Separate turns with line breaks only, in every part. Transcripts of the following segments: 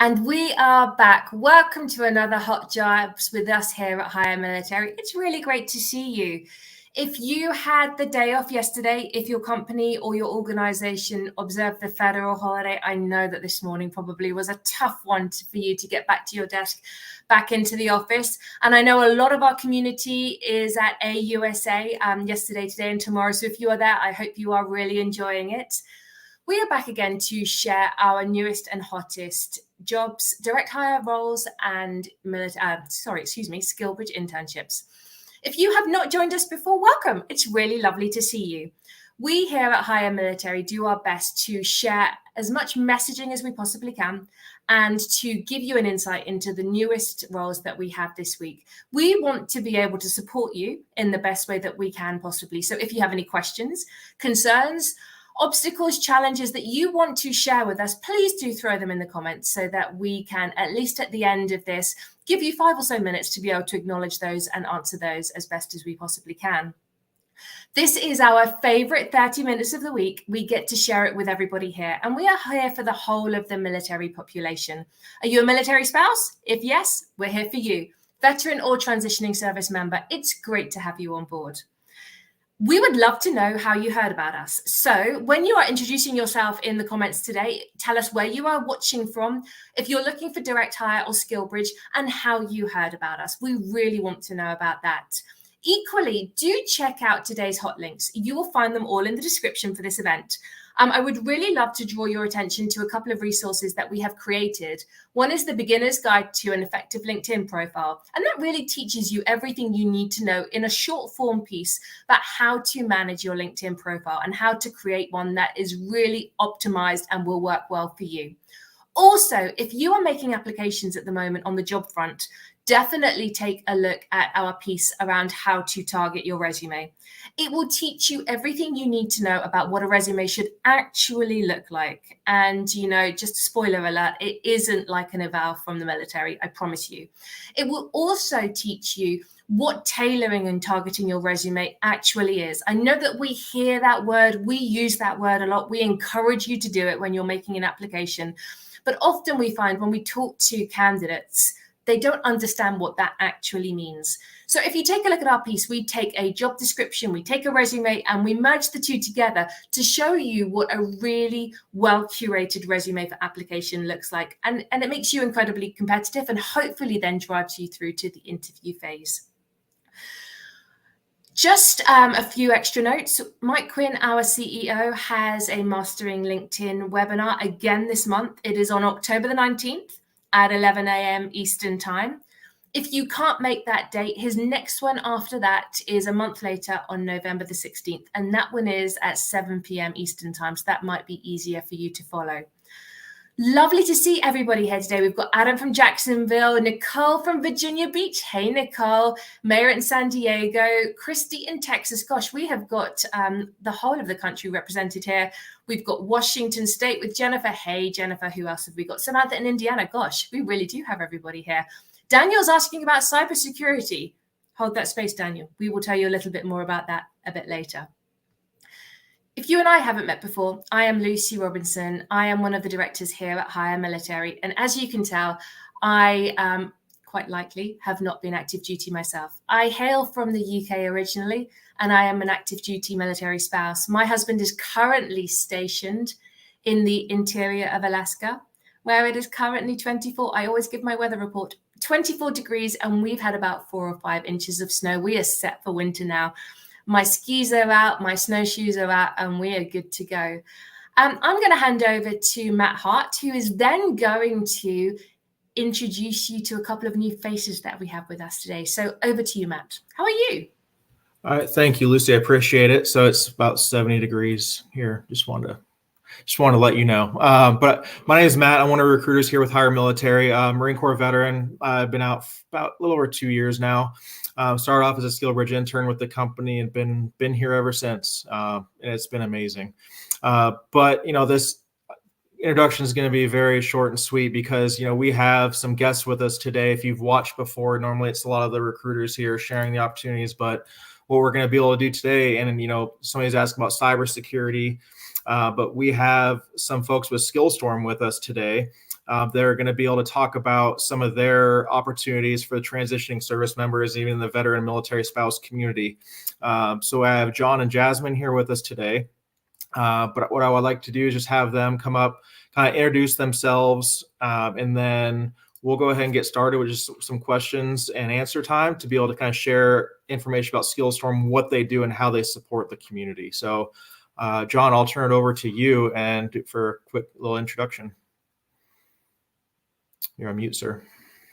And we are back. Welcome to another Hot Jobs with us here at Hire Military. It's really great to see you. If you had the day off yesterday, if your company or your organization observed the federal holiday, I know that this morning probably was a tough one for you to get back to your desk, back into the office. And I know a lot of our community is at AUSA yesterday, today, and tomorrow. So if you are there, I hope you are really enjoying it. We are back again to share our newest and hottest jobs, direct hire roles, and SkillBridge internships. If you have not joined us before, welcome. It's really lovely to see you. We here at Hire Military do our best to share as much messaging as we possibly can and to give you an insight into the newest roles that we have this week. We want to be able to support you in the best way that we can possibly. So if you have any questions, concerns, obstacles, challenges that you want to share with us, please do throw them in the comments so that we can, at least at the end of this, give you 5 or so minutes to be able to acknowledge those and answer those as best as we possibly can. This is our favorite 30 minutes of the week. We get to share it with everybody here, and we are here for the whole of the military population. Are you a military spouse? If yes, we're here for you. Veteran or transitioning service member, it's great to have you on board. We would love to know how you heard about us. So when you are introducing yourself in the comments today, tell us where you are watching from, if you're looking for direct hire or SkillBridge, and how you heard about us. We really want to know about that. Equally, do check out today's hot links. You will find them all in the description for this event. I would really love to draw your attention to a couple of resources that we have created. One is the Beginner's Guide to an Effective LinkedIn Profile, and that really teaches you everything you need to know in a short form piece about how to manage your LinkedIn profile and how to create one that is really optimized and will work well for you. Also, if you are making applications at the moment on the job front, definitely take a look at our piece around how to target your resume. It will teach you everything you need to know about what a resume should actually look like. And, just spoiler alert, it isn't like an eval from the military, I promise you. It will also teach you what tailoring and targeting your resume actually is. I know that we hear that word, we use that word a lot. We encourage you to do it when you're making an application. But often we find when we talk to candidates, they don't understand what that actually means. So if you take a look at our piece, we take a job description, we take a resume, and we merge the two together to show you what a really well-curated resume for application looks like. And it makes you incredibly competitive and hopefully then drives you through to the interview phase. Just a few extra notes. Mike Quinn, our CEO, has a Mastering LinkedIn webinar again this month. It is on October the 19th. At 11 a.m. Eastern time. If you can't make that date, his next one after that is a month later on November the 16th. And that one is at 7 p.m. Eastern time. So that might be easier for you to follow. Lovely to see everybody here today. We've got Adam from Jacksonville, Nicole from Virginia Beach. Hey, Nicole. Mayor in San Diego, Christy in Texas. Gosh, we have got the whole of the country represented here. We've got Washington State with Jennifer. Hey, Jennifer, who else have we got? Samantha in Indiana. Gosh, we really do have everybody here. Daniel's asking about cybersecurity. Hold that space, Daniel. We will tell you a little bit more about that a bit later. If you and I haven't met before, I am Lucy Robinson. I am one of the directors here at Hire Military. And as you can tell, I quite likely have not been active duty myself. I hail from the UK originally, and I am an active duty military spouse. My husband is currently stationed in the interior of Alaska, where it is currently 24. I always give my weather report, 24 degrees, and we've had about 4 or 5 inches of snow. We are set for winter now. My skis are out, my snowshoes are out, and we are good to go. I'm going to hand over to Matt Hart, who is then going to introduce you to a couple of new faces that we have with us today. So over to you, Matt. How are you?
All right, thank you, Lucy. I appreciate it. So it's about 70 degrees here. Just wanted to let you know. But my name is Matt. I'm one of the recruiters here with Hire Military, Marine Corps veteran. I've been out about a little over 2 years now. Started off as a SkillBridge intern with the company and been here ever since. And it's been amazing. But this introduction is going to be very short and sweet because we have some guests with us today. If you've watched before, normally it's a lot of the recruiters here sharing the opportunities. But what we're going to be able to do today, and somebody's asking about cybersecurity. But we have some folks with SkillStorm with us today. They're going to be able to talk about some of their opportunities for the transitioning service members, even the veteran military spouse community. So I have John and Jasmine here with us today. But what I would like to do is just have them come up, kind of introduce themselves, and then we'll go ahead and get started with just some questions and answer time to be able to kind of share information about SkillStorm, what they do, and how they support the community. So, John, I'll turn it over to you and for a quick little introduction. You're on mute, sir.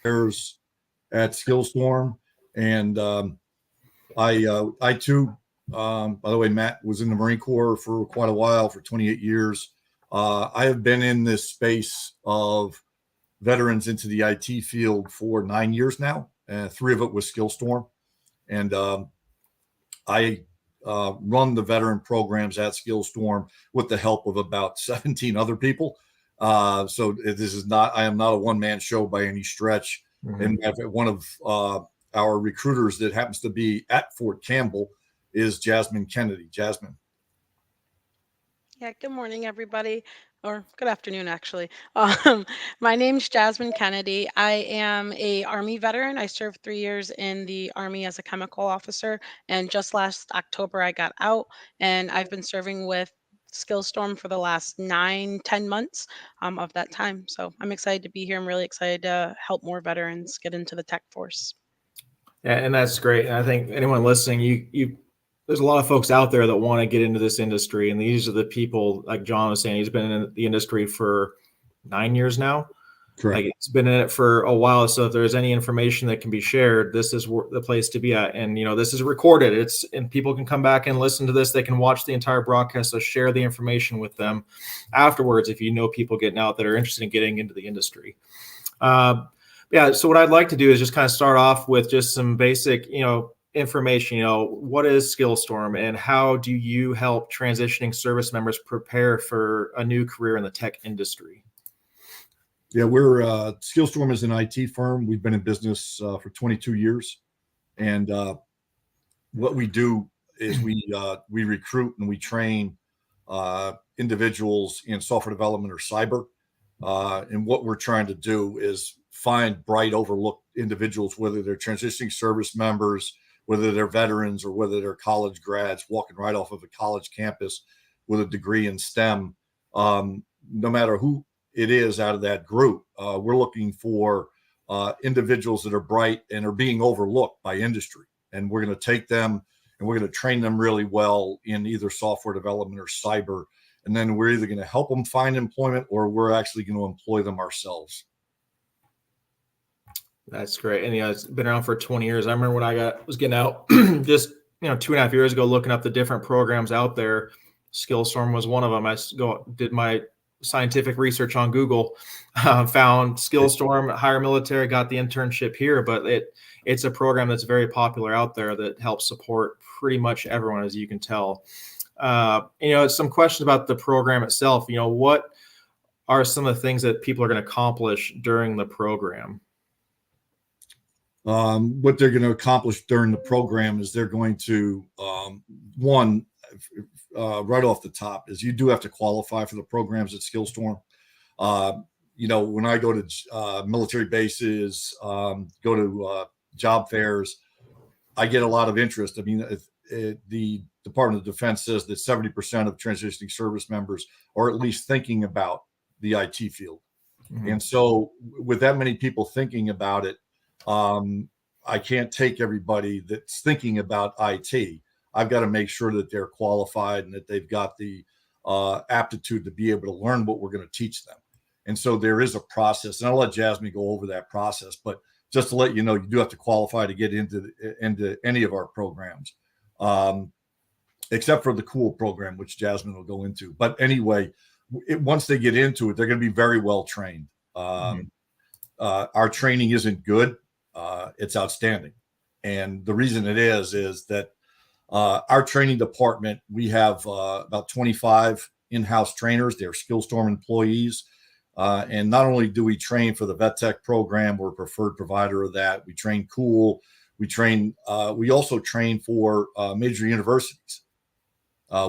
At SkillStorm, and I too, by the way, Matt was in the Marine Corps for quite a while, for 28 years. I have been in this space of veterans into the IT field for 9 years now, and 3 of it was SkillStorm, and I run the veteran programs at SkillStorm with the help of about 17 other people. So this is not, I am not a one-man show by any stretch. Mm-hmm. And one of our recruiters that happens to be at Fort Campbell is Jasmine Kennedy. Jasmine.
Yeah, good morning, everybody, or good afternoon, actually. My name's Jasmine Kennedy. I am a Army veteran. I served 3 years in the Army as a chemical officer, and just last October I got out, and I've been serving with SkillStorm for the last 9-10 months of that time. So I'm excited to be here. I'm really excited to help more veterans get into the tech force.
Yeah, and that's great. And I think anyone listening, there's a lot of folks out there that want to get into this industry, and these are the people, like John was saying, he's been in the industry for 9 years now.
Correct.
Like, it's been in it for a while. So if there's any information that can be shared, this is the place to be at. And, this is recorded. And people can come back and listen to this. They can watch the entire broadcast. So share the information with them afterwards if you know people getting out that are interested in getting into the industry. Yeah. So what I'd like to do is just kind of start off with just some basic, information. What is SkillStorm, and how do you help transitioning service members prepare for a new career in the tech industry?
Yeah, we're SkillStorm is an IT firm. We've been in business for 22 years, and what we do is we recruit and we train individuals in software development or cyber. And what we're trying to do is find bright, overlooked individuals, whether they're transitioning service members, whether they're veterans, or whether they're college grads walking right off of a college campus with a degree in STEM. No matter who it is out of that group, we're looking for individuals that are bright and are being overlooked by industry. And we're going to take them and we're going to train them really well in either software development or cyber. And then we're either going to help them find employment, or we're actually going to employ them ourselves.
That's great. And it's been around for 20 years. I remember when I was getting out just 2.5 years ago, looking up the different programs out there. SkillStorm was one of them. I did my scientific research on Google, found SkillStorm, Hire Military, got the internship here, but it's a program that's very popular out there that helps support pretty much everyone, as you can tell. Some questions about the program itself. What are some of the things that people are going to accomplish during the program?
What they're going to accomplish during the program is they're going to, right off the top, is you do have to qualify for the programs at SkillStorm. When I go to military bases, go to job fairs, I get a lot of interest. I mean, the Department of Defense says that 70% of transitioning service members are at least thinking about the IT field. Mm-hmm. And so with that many people thinking about it, I can't take everybody that's thinking about IT. I've got to make sure that they're qualified and that they've got the aptitude to be able to learn what we're going to teach them. And so there is a process, and I'll let Jasmine go over that process. But just to let you know, you do have to qualify to get into any of our programs, except for the COOL program, which Jasmine will go into. But anyway, once they get into it, they're going to be very well trained. Our training isn't good. It's outstanding. And the reason it is that our training department, we have about 25 in-house trainers. They're SkillStorm employees. And not only do we train for the Vet Tech program, we're a preferred provider of that. We train COOL. We also train for major universities.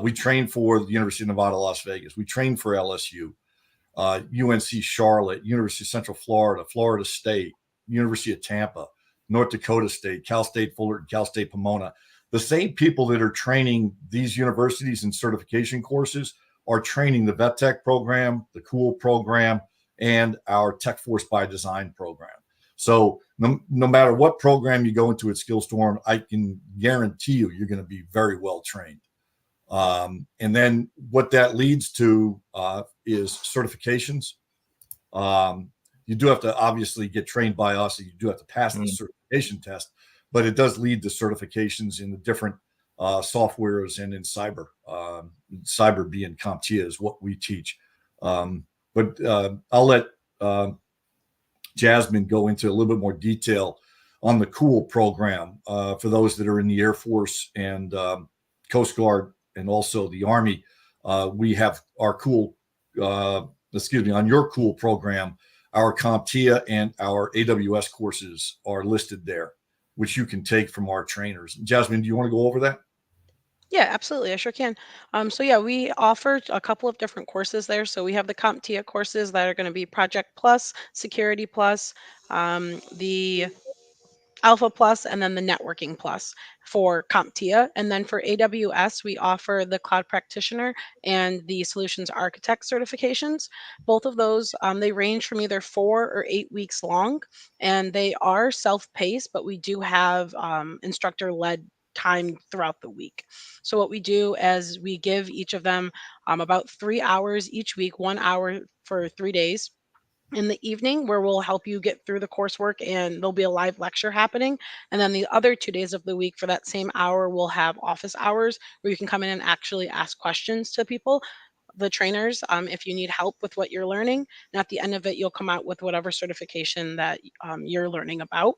We train for the University of Nevada, Las Vegas. We train for LSU. UNC Charlotte, University of Central Florida, Florida State, University of Tampa, North Dakota State, Cal State Fullerton, Cal State Pomona. The same people that are training these universities in certification courses are training the Vet Tech program, the Cool program, and our Tech Force by Design program. So no matter what program you go into at Skillstorm, I can guarantee you're going to be very well trained. And then what that leads to is certifications. You do have to obviously get trained by us, and you do have to pass the certification test, but it does lead to certifications in the different softwares and in cyber. Cyber being CompTIA is what we teach. But I'll let Jasmine go into a little bit more detail on the Cool program for those that are in the Air Force and Coast Guard and also the Army. We have our Cool, on your Cool program, our CompTIA and our AWS courses are listed there, which you can take from our trainers. Jasmine, do you want to go over that?
Yeah, absolutely. I sure can. So yeah, we offer a couple of different courses there. So we have the CompTIA courses that are going to be Project Plus, Security Plus, the Alpha Plus, and then the Networking Plus for CompTIA. And then for AWS, we offer the Cloud Practitioner and the Solutions Architect certifications. Both of those, they range from either 4 or 8 weeks long, and they are self-paced, but we do have instructor-led time throughout the week. So what we do is we give each of them about 3 hours each week, 1 hour for 3 days in the evening, where we'll help you get through the coursework, and there'll be a live lecture happening. And then the other 2 days of the week, for that same hour, we'll have office hours where you can come in and actually ask questions to people, the trainers, if you need help with what you're learning. And at the end of it, you'll come out with whatever certification that you're learning about.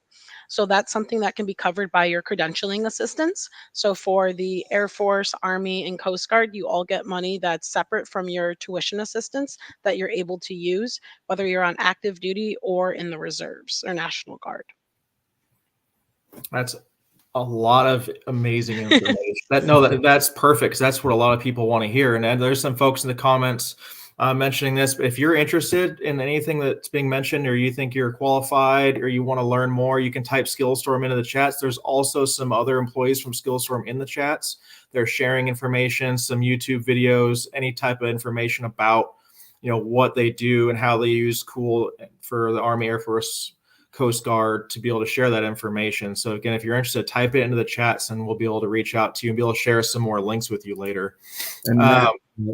So that's something that can be covered by your credentialing assistants. So for the Air Force, Army, and Coast Guard, you all get money that's separate from your tuition assistance that you're able to use, whether you're on active duty or in the reserves or National Guard.
That's a lot of amazing information. That's perfect, 'cause that's what a lot of people want to hear. And there's some folks in the comments mentioning this. But if you're interested in anything that's being mentioned, or you think you're qualified, or you want to learn more, you can type Skillstorm into the chats. There's also some other employees from Skillstorm in the chats. They're sharing information, some YouTube videos, any type of information about what they do and how they use Cool for the Army, Air Force, Coast Guard to be able to share that information. So again, if you're interested, type it into the chats and we'll be able to reach out to you and be able to share some more links with you later.
And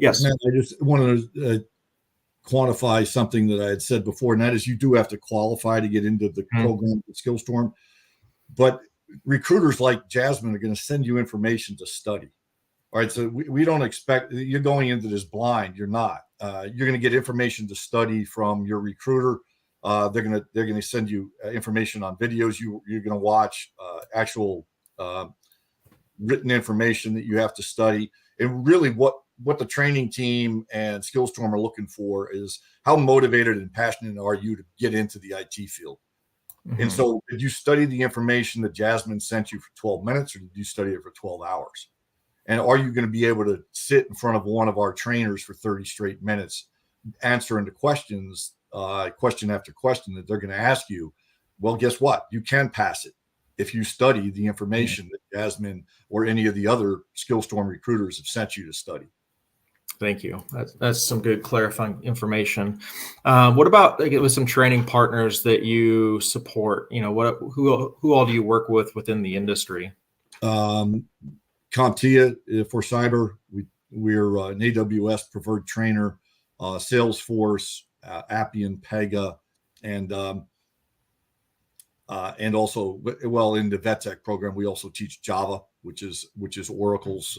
yes, Matt, I just wanted to quantify something that I had said before, and that is you do have to qualify to get into the program at Skillstorm. But recruiters like Jasmine are going to send you information to study. All right, so we don't expect you're going into this blind. You're not. You're going to get information to study from your recruiter. They're gonna send you information on videos you're gonna watch, actual written information that you have to study. And really, what the training team and Skillstorm are looking for is how motivated and passionate are you to get into the IT field. Mm-hmm. And so, did you study the information that Jasmine sent you for 12 minutes, or did you study it for 12 hours? And are you going to be able to sit in front of one of our trainers for 30 straight minutes, answering the questions? Question after question that they're going to ask you? Well, guess what? You can pass it if you study the information that Jasmine or any of the other Skillstorm recruiters have sent you to study.
Thank you. That's some good clarifying information. What about with some training partners that you support? Who all do you work with within the industry?
CompTIA for cyber. We're an AWS preferred trainer. Salesforce, Appian, Pega, and also, well, in the Vet Tech program, we also teach Java, which is Oracle's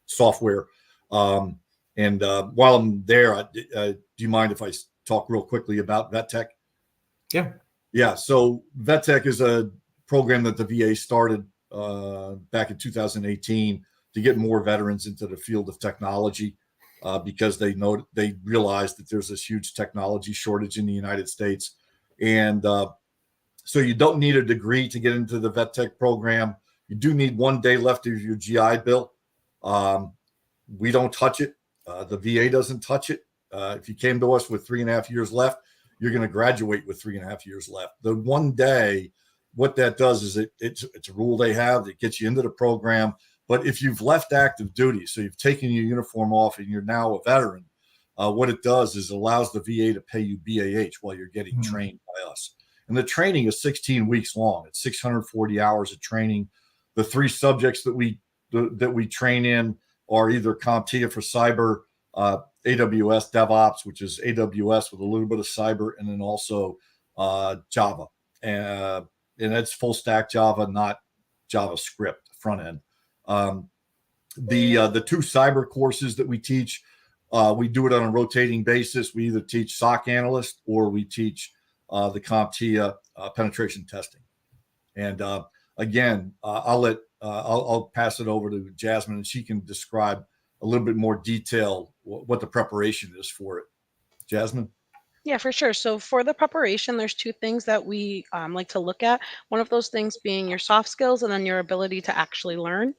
software. And while I'm there, do you mind if I talk real quickly about Vet Tech? Yeah. So Vet Tech is a program that the VA started back in 2018 to get more veterans into the field of technology. Because they realize that there's this huge technology shortage in the United States. And so you don't need a degree to get into the Vet Tech program. You do need 1 day left of your GI Bill. We don't touch it. The VA doesn't touch it. If you came to us with 3.5 years left, you're going to graduate with 3.5 years left. The one day, what that does is it's a rule they have that gets you into the program. But if you've left active duty, so you've taken your uniform off and you're now a veteran, what it does is it allows the VA to pay you BAH while you're getting trained by us. And the training is 16 weeks long. It's 640 hours of training. The 3 subjects that we train in are either CompTIA for cyber, AWS DevOps, which is AWS with a little bit of cyber, and then also Java. And that's full stack Java, not JavaScript front end. The 2 cyber courses that we teach, we do it on a rotating basis. We either teach SOC analyst or we teach the CompTIA penetration testing. And again, I'll pass it over to Jasmine, and she can describe a little bit more detail what the preparation is for it. Jasmine?
Yeah, for sure. So for the preparation, there's 2 things that we like to look at. One of those things being your soft skills and then your ability to actually learn.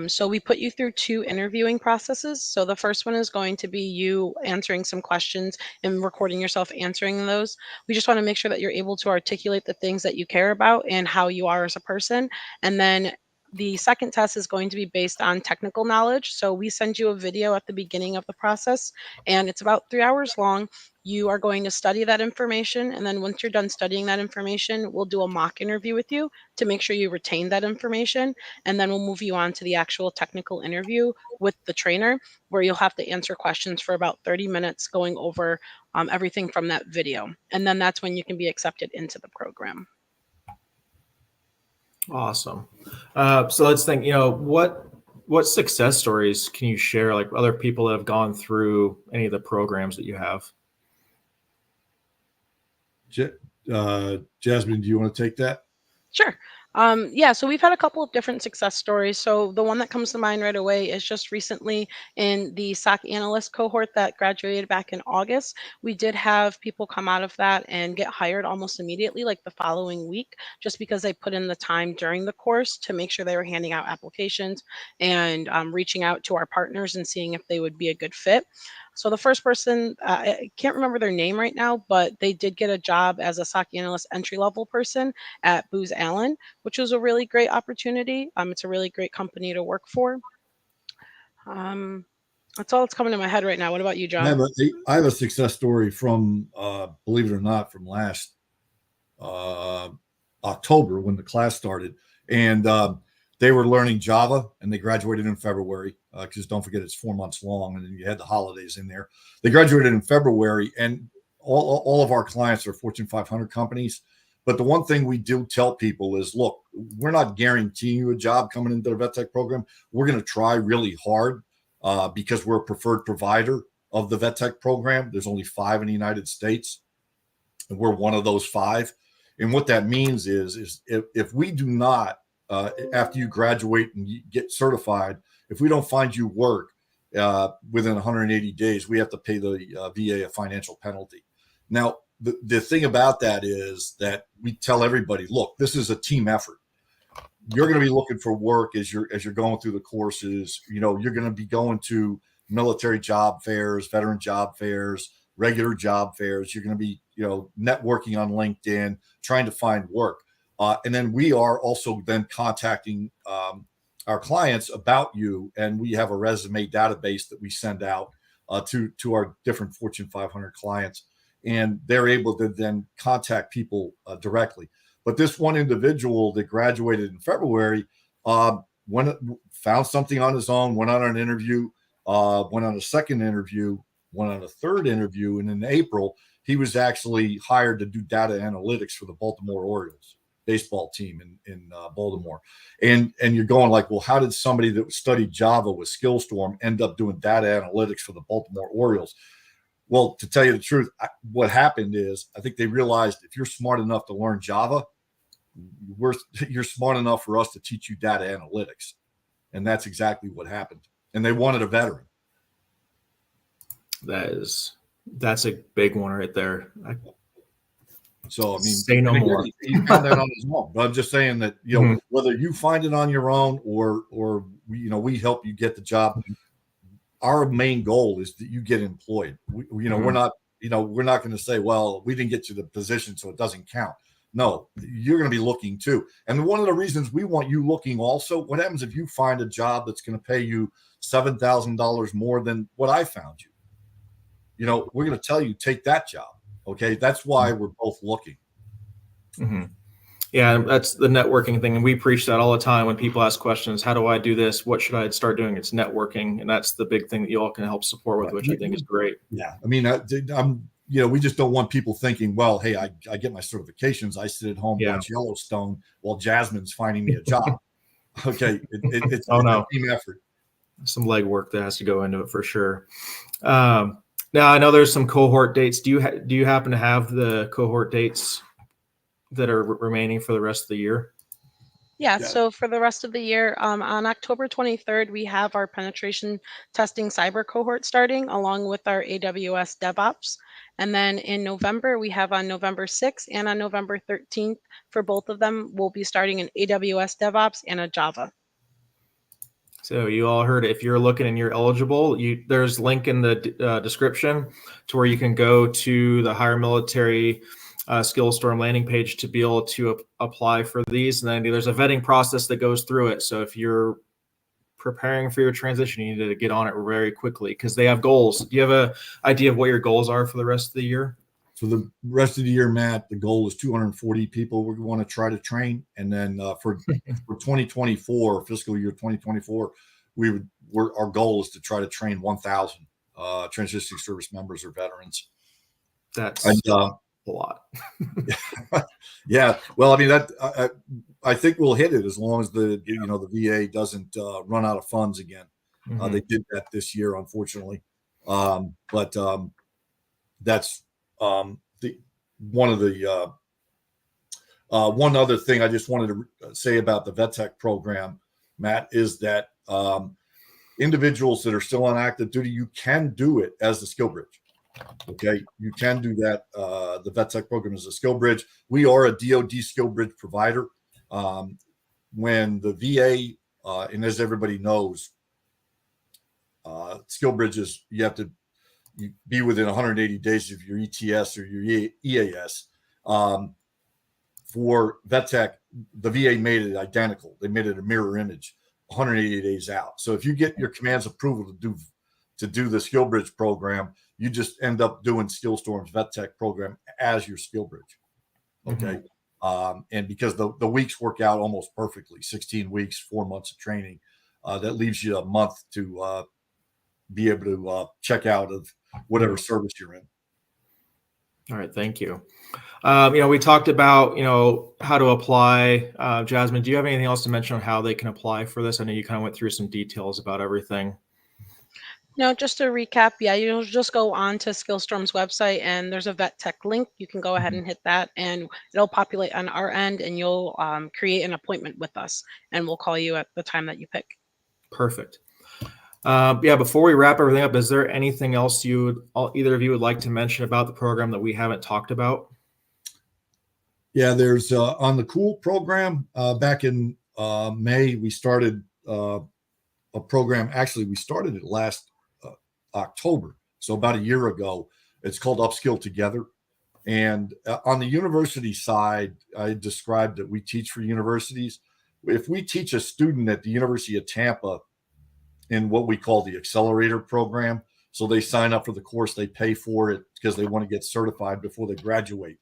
So we put you through 2 interviewing processes. So the first one is going to be you answering some questions and recording yourself answering those. We just want to make sure that you're able to articulate the things that you care about and how you are as a person. And then the second test is going to be based on technical knowledge. So we send you a video at the beginning of the process, and it's about 3 hours long. You are going to study that information. And then once you're done studying that information, we'll do a mock interview with you to make sure you retain that information. And then we'll move you on to the actual technical interview with the trainer, where you'll have to answer questions for about 30 minutes going over everything from that video. And then that's when you can be accepted into the program.
Awesome. So let's think, what success stories can you share, like other people that have gone through any of the programs that you have?
Jasmine, do you want to take that?
Sure. Yeah, so we've had a couple of different success stories. So the one that comes to mind right away is just recently in the SOC analyst cohort that graduated back in August. We did have people come out of that and get hired almost immediately, like the following week, just because they put in the time during the course to make sure they were handing out applications and reaching out to our partners and seeing if they would be a good fit. So the first person, I can't remember their name right now, but they did get a job as a SOC analyst entry level person at Booz Allen, which was a really great opportunity. It's a really great company to work for. That's all that's coming to my head right now. What about you, John?
I have a success story from, believe it or not, from last October when the class started. And they were learning Java, and they graduated in February, because don't forget it's 4 months long, and then you had the holidays in there. They graduated in February, and all of our clients are Fortune 500 companies. But the one thing we do tell people is, look, we're not guaranteeing you a job coming into the vet tech program. We're going to try really hard because we're a preferred provider of the vet tech program. There's only 5 in the United States, and we're one of those 5. And what that means is if we do not, after you graduate and you get certified, if we don't find you work within 180 days, we have to pay the VA a financial penalty. Now, the thing about that is that we tell everybody, look, this is a team effort. You're going to be looking for work as you're going through the courses. You're going to be going to military job fairs, veteran job fairs, regular job fairs. You're going to be, networking on LinkedIn, trying to find work. And then we are also then contacting our clients about you. And we have a resume database that we send out to our different Fortune 500 clients. And they're able to then contact people directly. But this one individual that graduated in February found something on his own, went on an interview, went on a second interview, went on a third interview. And in April, he was actually hired to do data analytics for the Baltimore Orioles baseball team in Baltimore. And you're going like, well, how did somebody that studied Java with Skillstorm end up doing data analytics for the Baltimore Orioles? Well, to tell you the truth, what happened is I think they realized if you're smart enough to learn Java, you're smart enough for us to teach you data analytics. And that's exactly what happened. And they wanted a veteran.
That's a big one right there.
So, I mean,
say no more.
He found that on his own. But I'm just saying that, whether you find it on your own or we help you get the job, our main goal is that you get employed. We're not going to say, well, we didn't get you the position, so it doesn't count. No, you're going to be looking too. And one of the reasons we want you looking also, what happens if you find a job that's going to pay you $7,000 more than what I found you? We're going to tell you, take that job. Okay. That's why we're both looking.
Mm-hmm. Yeah, that's the networking thing. And we preach that all the time when people ask questions. How do I do this? What should I start doing? It's networking. And that's the big thing that you all can help support with, which I think is great.
Yeah. I mean, we just don't want people thinking, well, hey, I get my certifications. I sit at home, watch Yellowstone while Jasmine's finding me a job. Okay. It's a team effort.
Some legwork that has to go into it for sure. Now I know there's some cohort dates. Do you happen to have the cohort dates that are remaining for the rest of the year?
Yeah, so for the rest of the year, on October 23rd, we have our penetration testing cyber cohort starting along with our AWS DevOps. And then in November, we have on November 6th and on November 13th, for both of them, we'll be starting an AWS DevOps and a Java.
So you all heard it. If you're looking and you're eligible, there's a link in the description to where you can go to the Higher Military Skillstorm landing page to be able to apply for these. And then there's a vetting process that goes through it. So if you're preparing for your transition, you need to get on it very quickly because they have goals. Do you have an idea of what your goals are for the rest of the year?
For the rest of the year, Matt, the goal is 240 people we want to try to train. And then for 2024, fiscal year 2024, our goal is to try to train 1,000 transitioning service members or veterans.
That's a lot.
Yeah. Well, I mean, I think we'll hit it as long as the VA doesn't run out of funds again.
Mm-hmm.
They did that this year, unfortunately. But that's one other thing I just wanted to say about the VetTech program, Matt, is that individuals that are still on active duty, you can do it as the skill bridge. Okay, you can do that. The VetTech program is a skill bridge. We are a DoD skill bridge provider. When the VA, and as everybody knows, skill bridges, you have to be within 180 days of your ETS or your EAS. For VetTech, the VA made it identical. They made it a mirror image 180 days out. So if you get your command's approval to do the skill bridge program, you just end up doing Skillstorm's VetTech program as your skill bridge. Okay. Mm-hmm. And because the weeks work out almost perfectly, 16 weeks, 4 months of training, that leaves you a month to be able to check out of whatever service you're in.
All right. Thank you. We talked about, how to apply. Jasmine, do you have anything else to mention on how they can apply for this? I know you kind of went through some details about everything.
No, just to recap, you'll just go on to Skillstorm's website and there's a VetTech link. You can go ahead and hit that and it'll populate on our end and you'll create an appointment with us and we'll call you at the time that you pick.
Perfect. Before we wrap everything up, is there anything else either of you would like to mention about the program that we haven't talked about?
Yeah, there's on the COOL program back in May, we started a program. Actually, we started it last October, so about a year ago. It's called Upskill Together. And on the university side, I described that we teach for universities. If we teach a student at the University of Tampa in what we call the accelerator program, so they sign up for the course, they pay for it because they want to get certified before they graduate.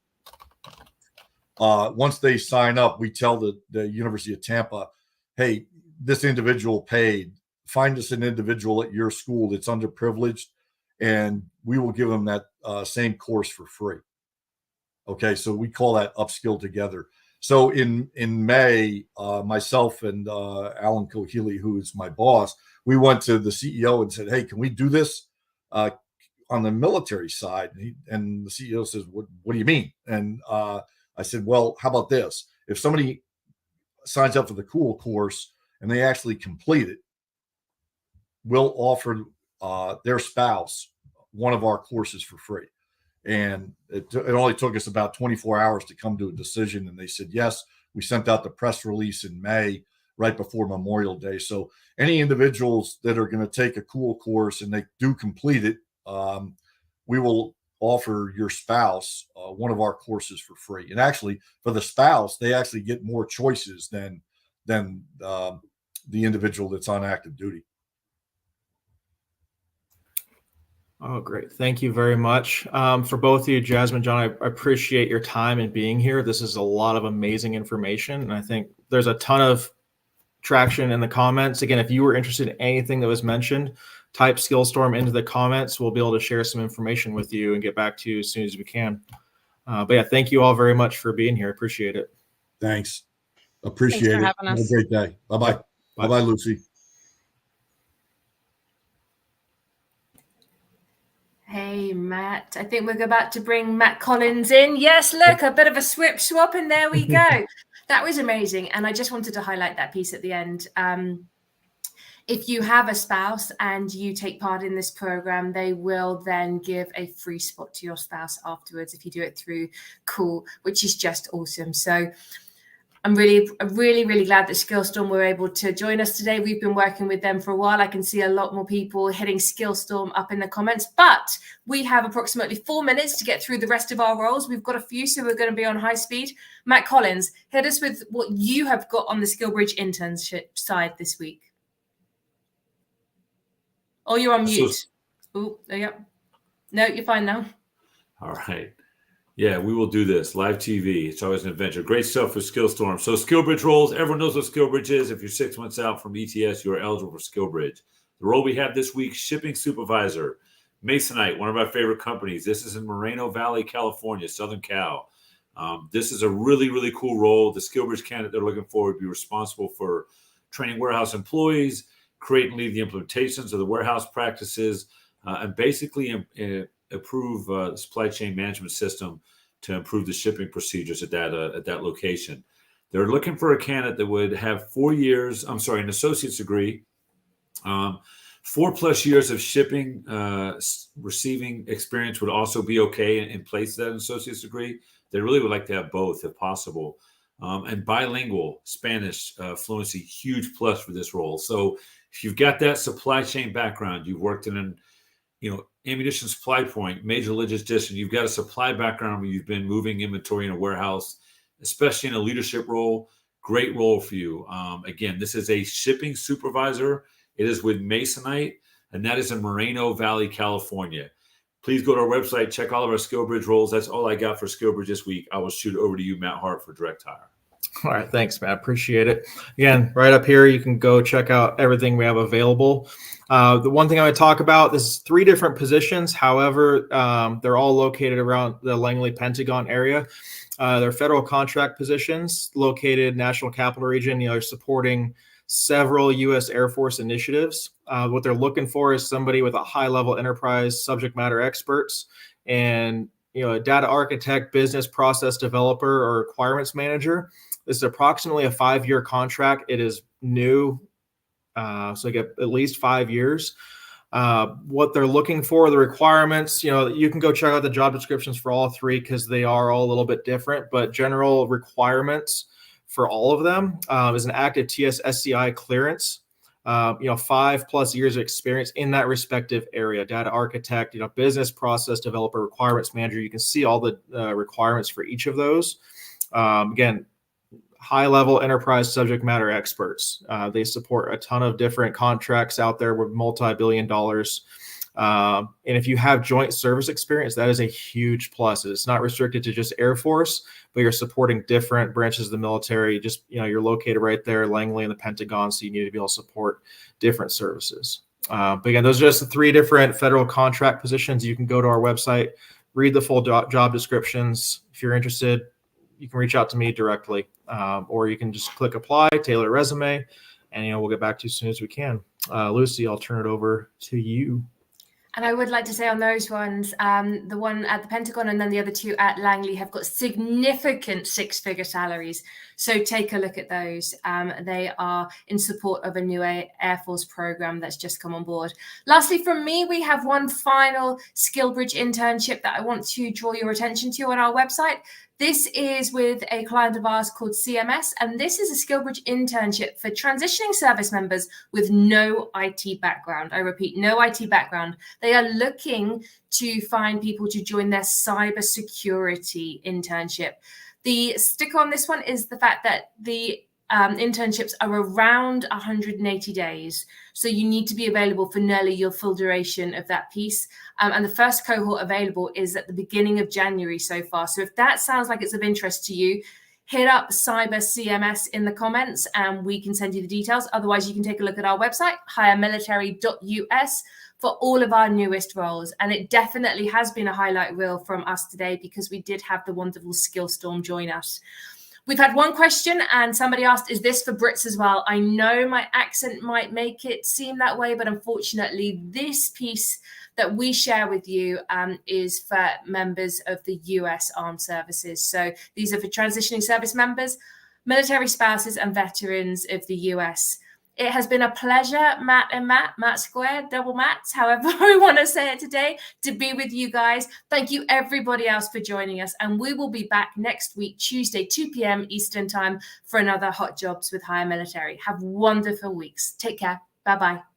Once they sign up, we tell the University of Tampa, hey, this individual paid. Find us an individual at your school that's underprivileged, and we will give them that same course for free. Okay, so we call that Upskill Together. So in May, myself and Alan Kohili, who is my boss, we went to the CEO and said, hey, can we do this on the military side? And the CEO says, what do you mean? And I said, well, how about this? If somebody signs up for the COOL course and they actually complete it, we'll offer their spouse one of our courses for free. And it only took us about 24 hours to come to a decision. And they said, yes. We sent out the press release in May. right before Memorial Day. So any individuals that are going to take a cool course and they do complete it, we will offer your spouse one of our courses for free. And actually, for the spouse, they actually get more choices than the individual that's on active duty.
Oh, great. Thank you very much. For both of you, Jasmine, John, I appreciate your time and being here. This is a lot of amazing information. And I think there's a ton of traction in the comments. Again, if you were interested in anything that was mentioned, type Skillstorm into the comments. We'll be able to share some information with you and get back to you as soon as we can. But yeah, thank you all very much for being here. Appreciate it.
Thanks. Appreciate
Thanks for
it.
having
Have a
us.
great day. Bye-bye.
Yep. Bye.
Bye-bye, Lucy.
Hey, Matt. I think we're about to bring Matt Collins in. Yes, look, a bit of a swap, and there we go. That was amazing. And I just wanted to highlight that piece at the end. If you have a spouse and you take part in this program, they will then give a free spot to your spouse afterwards if you do it through Cool, which is just awesome. So I'm really glad that Skillstorm were able to join us today. We've been working with them for a while. I can see a lot more people hitting Skillstorm up in the comments, but we have approximately 4 minutes to get through the rest of our roles. We've got a few, so we're going to be on high speed. Matt Collins, hit us with what you have got on the SkillBridge internship side this week. Oh, you're on mute. Oh, yeah. No, you're fine now.
All right. Yeah, we will do this. Live TV. It's always an adventure. Great stuff with Skillstorm. So SkillBridge roles. Everyone knows what SkillBridge is. If you're 6 months out from ETS, you are eligible for SkillBridge. The role we have this week, shipping supervisor. Masonite, one of our favorite companies. This is in Moreno Valley, California, Southern Cal. This is a really cool role. The SkillBridge candidate they're looking for would be responsible for training warehouse employees, create and lead the implementations of the warehouse practices, and basically improve the supply chain management system to improve the shipping procedures at that location. They're looking for a candidate that would have 4 years, an associate's degree, 4+ years of shipping receiving experience would also be okay in place of that associate's degree. They really would like to have both if possible. And bilingual Spanish fluency, huge plus for this role. So if you've got that supply chain background, you've worked in an ammunition supply point, major logistics, you've got a supply background where you've been moving inventory in a warehouse, especially in a leadership role, great role for you. Again, this is a shipping supervisor. It is with Masonite, and that is in Moreno Valley, California. Please go to our website, check all of our SkillBridge roles. That's all I got for SkillBridge this week. I will shoot over to you, Matt Hart, for direct hire.
All right. Thanks, Matt. Appreciate it. Again, right up here, you can go check out everything we have available. The one thing I would talk about, this is 3 different positions. However, they're all located around the Langley Pentagon area. They're federal contract positions located National Capital Region. They're supporting several U.S. Air Force initiatives. What they're looking for is somebody with a high-level enterprise subject matter experts and a data architect, business process developer, or requirements manager. This is approximately a 5-year contract. It is new, so you get at least 5 years. What they're looking for, the requirements, you can go check out the job descriptions for all 3 because they are all a little bit different, but general requirements for all of them is an active TS/SCI clearance, 5+ years of experience in that respective area, data architect, business process developer, requirements manager. You can see all the requirements for each of those. Again, high-level enterprise subject matter experts. They support a ton of different contracts out there with multi-billion dollars. And if you have joint service experience, that is a huge plus. It's not restricted to just Air Force, but you're supporting different branches of the military. You're located right there, Langley and the Pentagon, so you need to be able to support different services. But again, those are just the 3 different federal contract positions. You can go to our website, read the full job descriptions. If you're interested, you can reach out to me directly, or you can just click apply, tailor a resume, and we'll get back to you as soon as we can. Lucy, I'll turn it over to you.
And I would like to say on those ones, the one at the Pentagon and then the other 2 at Langley have got significant 6-figure salaries. So take a look at those. They are in support of a new Air Force program that's just come on board. Lastly, from me, we have one final SkillBridge internship that I want to draw your attention to on our website. This is with a client of ours called CMS, and this is a SkillBridge internship for transitioning service members with no IT background. I repeat, no IT background. They are looking to find people to join their cybersecurity internship. The stick on this one is the fact that the internships are around 180 days. So you need to be available for nearly your full duration of that piece. And the first cohort available is at the beginning of January so far. So if that sounds like it's of interest to you, hit up Cyber CMS in the comments and we can send you the details. Otherwise, you can take a look at our website, hiremilitary.us, for all of our newest roles. And it definitely has been a highlight reel from us today because we did have the wonderful Skillstorm join us. We've had one question and somebody asked, is this for Brits as well? I know my accent might make it seem that way, but unfortunately this piece that we share with you is for members of the US Armed Services. So these are for transitioning service members, military spouses and veterans of the US. It has been a pleasure, Matt squared, double Matts, however we want to say it today, to be with you guys. Thank you everybody else for joining us. And we will be back next week, Tuesday, 2 p.m. Eastern time for another Hot Jobs with Hire Military. Have wonderful weeks. Take care. Bye-bye.